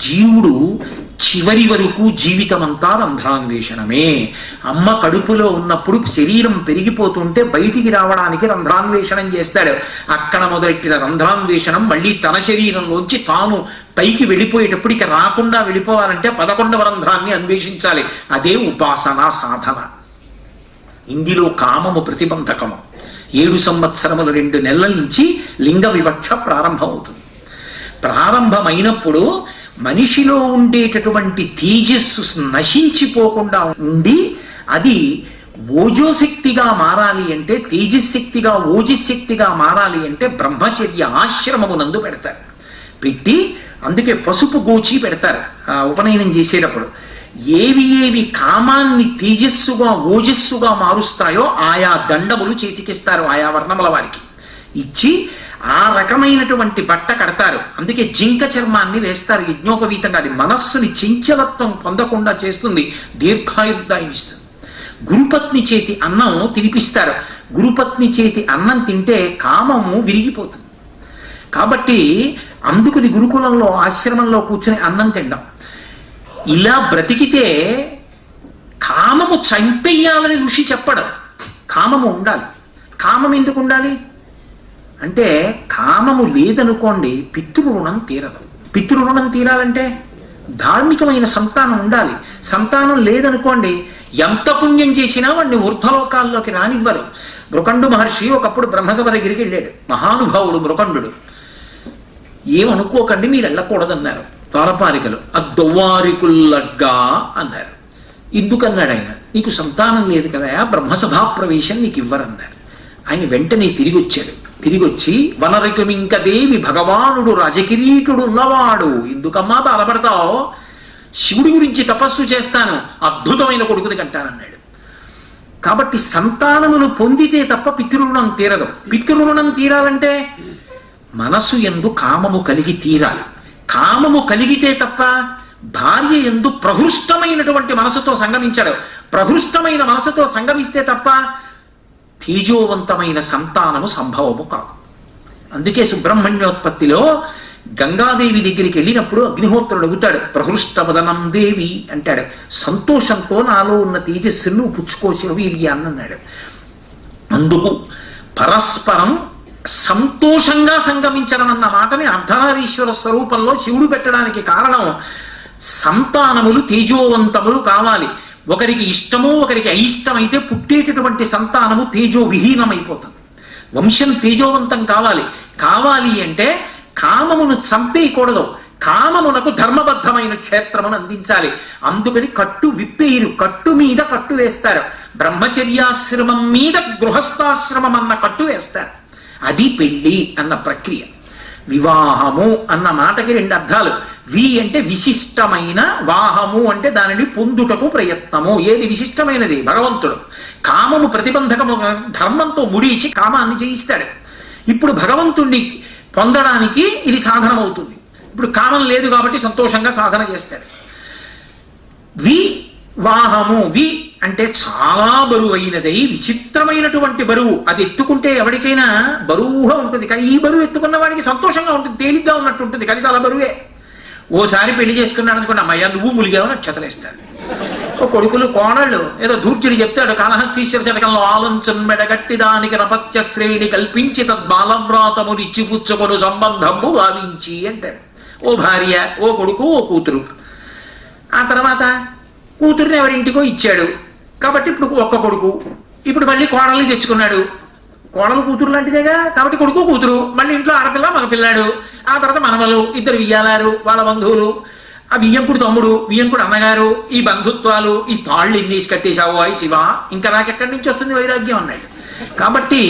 జీవుడు చివరి వరకు జీవితమంతా రంధ్రాన్వేషణమే. అమ్మ కడుపులో ఉన్నప్పుడు శరీరం పెరిగిపోతుంటే బయటికి రావడానికి రంధ్రాన్వేషణం చేస్తాడు. అక్కడ మొదలెట్టిన రంధ్రాన్వేషణం మళ్ళీ తన శరీరంలోంచి తాను పైకి వెళ్ళిపోయేటప్పుడు రాకుండా వెళ్ళిపోవాలంటే 11వ రంధ్రాన్ని అన్వేషించాలి. అదే ఉపాసనా సాధన. ఇందులో కామము ప్రతిబంధకము. 7 సంవత్సరముల 2 నెలల నుంచి లింగ వివక్ష ప్రారంభమవుతుంది. ప్రారంభమైనప్పుడు మనిషిలో ఉండేటటువంటి తేజస్సు నశించిపోకుండా ఉండి అది ఓజోశక్తిగా మారాలి అంటే, తేజశక్తిగా ఓజశక్తిగా మారాలి అంటే బ్రహ్మచర్య ఆశ్రమమునందు పెడతారు. పెట్టి అందుకే పసుపు గోచి పెడతారు ఉపనయనం చేసేటప్పుడు. ఏవి కామాన్ని తేజస్సుగా ఓజస్సుగా మారుస్తాయో ఆయా దండములు చేతికిస్తారు ఆయా వర్ణముల వారికి ఇచ్చి ఆ రకమైనటువంటి బట్ట కడతారు. అందుకే జింక చర్మాన్ని వేస్తారు యజ్ఞోపవీతంగా. అది మనస్సుని చంచలత్వం పొందకుండా చేస్తుంది, దీర్ఘాయుర్దాయం ఇస్తుంది. గురుపత్ని చేతి అన్నం తినిపిస్తారు. గురుపత్ని చేతి అన్నం తింటే కామము విరిగిపోతుంది. కాబట్టి అందుకుని గురుకులంలో ఆశ్రమంలో కూర్చుని అన్నం తినడం. ఇలా బ్రతికితే కామము చంపేయాలని ఋషి చెప్పడం. కామము ఉండాలి. కామం ఎందుకు ఉండాలి అంటే, కామము లేదనుకోండి పితృరుణం తీరదు. పితృరుణం తీరాలంటే ధార్మికమైన సంతానం ఉండాలి. సంతానం లేదనుకోండి ఎంత పుణ్యం చేసినా వాడిని ఊర్ధ్వలోకాల్లోకి రానివ్వరు. మృకండు మహర్షి ఒకప్పుడు బ్రహ్మసభ దగ్గరికి వెళ్ళాడు. మహానుభావుడు మృకండు. ఏమనుకోకండి, మీరు వెళ్ళకూడదన్నారు ద్వారపాలికలు. అద్దొవ్వారికుల్లగ్గా అన్నారు. ఎందుకన్నాడు ఆయన? నీకు సంతానం లేదు కదా, బ్రహ్మసభా ప్రవేశం నీకు ఇవ్వరన్నారు. ఆయన వెంటనే తిరిగి వచ్చాడు. తిరిగొచ్చి వనరకుమింకదేవి భగవానుడు రాజకిరీటుడు ఉన్నవాడు, ఎందుకమ్మా బాధపడతావు? శివుడి గురించి తపస్సు చేస్తాను, అద్భుతమైన కొడుకుని కంటానన్నాడు. కాబట్టి సంతానమును పొందితే తప్ప పితృరుణం తీరదు. పితృరుణం తీరాలంటే మనసు యందు కామము కలిగి తీరాలి. కామము కలిగితే తప్ప భార్య యందు ప్రహృష్టమైనటువంటి మనసుతో సంగమించాడు. ప్రహృష్టమైన మనసుతో సంగమిస్తే తప్ప తేజోవంతమైన సంతానము సంభవము కాదు. అందుకే సుబ్రహ్మణ్యోత్పత్తిలో గంగాదేవి దగ్గరికి వెళ్ళినప్పుడు అగ్నిహోత్రుడు అడుగుతాడు, ప్రహృష్టవదనం దేవి అంటాడు. సంతోషంతో నాలో ఉన్న తేజస్సును పుచ్చుకోసిన వీర్యాన్ని అన్నాడు. అందుకు పరస్పరం సంతోషంగా సంగమించడం అన్న మాటని అర్ధనారీశ్వర స్వరూపంలో శివుడు పెట్టడానికి కారణం సంతానములు తేజోవంతములు కావాలి. ఒకరికి ఇష్టమో ఒకరికి అయిష్టమైతే పుట్టేటటువంటి సంతానము తేజో విహీనమైపోతుంది. వంశం తేజోవంతం కావాలి. కావాలి అంటే కామమును చంపేయకూడదు. కామమునకు ధర్మబద్ధమైన క్షేత్రమును అందించాలి. అందుకని కట్టు విప్పేరు, కట్టు మీద కట్టు వేస్తారు. బ్రహ్మచర్యాశ్రమం మీద గృహస్థాశ్రమం అన్న కట్టు వేస్తారు. అది పెళ్ళి అన్న ప్రక్రియ. వివాహము అన్న మాటకి 2 అర్థాలు. వి అంటే విశిష్టమైన, వాహము అంటే దానిని పొందుటకు ప్రయత్నము. ఏది విశిష్టమైనది? భగవంతుడు. కామము ప్రతిబంధకము, ధర్మంతో ముడేసి కామాన్ని జయిస్తాడు. ఇప్పుడు భగవంతుణ్ణి పొందడానికి ఇది సాధనమవుతుంది. ఇప్పుడు కామం లేదు కాబట్టి సంతోషంగా సాధన చేస్తాడు. వాహము, వి అంటే చాలా బరువైనదై విచిత్రమైనటువంటి బరువు. అది ఎత్తుకుంటే ఎవరికైనా బరువుగా ఉంటుంది, కానీ ఈ బరువు ఎత్తుకున్న వాడికి సంతోషంగా ఉంటుంది, తేలిగ్గా ఉన్నట్టు ఉంటుంది, కానీ చాలా బరువే. ఓసారి పెళ్లి చేసుకున్నాడు అనుకోండి, అమ్మయ్య నువ్వు ములిగావు నక్షతలేస్తాడు. ఓ కొడుకులు కోడళ్ళు ఏదో ధూర్జుడు చెప్తాడు, కాళహస్తీశ్వర శతకంలో ఆలోచన మెడగట్టి దానికి రపత్య శ్రేణి కల్పించి తద్బాలవ్రాతము నిచ్చిపుచ్చుకొను సంబంధము భావించి అంటాడు. ఓ భార్య, ఓ కొడుకు, ఓ కూతురు. ఆ తర్వాత కూతురుని ఎవరింటికో ఇచ్చాడు కాబట్టి ఇప్పుడు ఒక్క కొడుకు. ఇప్పుడు మళ్ళీ కోడల్ని తెచ్చుకున్నాడు. కోడలు కూతురు లాంటిదేగా కాబట్టి కొడుకు కూతురు. మళ్ళీ ఇంట్లో ఆడపిల్ల మగపిల్లాడు. ఆ తర్వాత మనవలు, 2 వియ్యాలారు, వాళ్ళ బంధువులు, ఆ వియ్యంకుడు తమ్ముడు, వియ్యంకుడు అన్నగారు, ఈ బంధుత్వాలు, ఈ తాళ్ళు ఇన్నేసి కట్టేశావు అయి శివ, ఇంకా నాకెక్కడి నుంచి వస్తుంది వైరాగ్యం అన్నాడు. కాబట్టి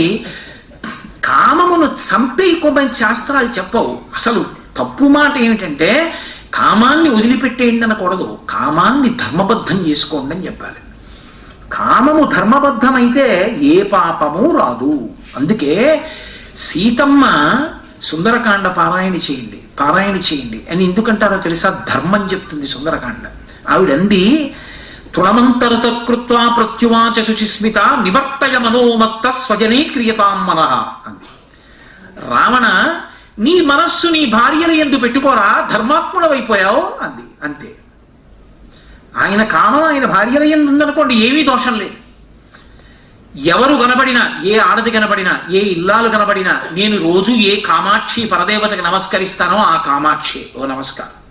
కామమును చంపేయకోమని శాస్త్రాలు చెప్పవు. అసలు తప్పు మాట ఏమిటంటే కామాన్ని వదిలిపెట్టేయండి అనకూడదు, కామాన్ని ధర్మబద్ధం చేసుకోండి అని చెప్పాలి. కామము ధర్మబద్ధమైతే ఏ పాపము రాదు. అందుకే సీతమ్మ సుందరకాండ పారాయణ చేయండి అని ఎందుకంటారో తెలుసా? ధర్మం చెప్తుంది సుందరకాండ. ఆవిడంది, తృణమంతరత కృత్వా ప్రత్యువాచ శుచిస్మిత నివర్తయ మనోమత్త స్వజనే క్రియతాం మనః అంది. రావణ, నీ మనస్సు నీ భార్యల యందు పెట్టుకోరా, ధర్మాత్ముడవైపోయావు అంది. అంతే. ఆయన కామం ఆయన భార్యల యందు ఉందనుకోండి, ఏమీ దోషం లేదు. ఎవరు కనబడినా, ఏ ఆడది కనబడినా, ఏ ఇల్లాలు కనబడినా, నేను రోజు ఏ కామాక్షి పరదేవతకి నమస్కరిస్తానో ఆ కామాక్షి ఓ నమస్కారం.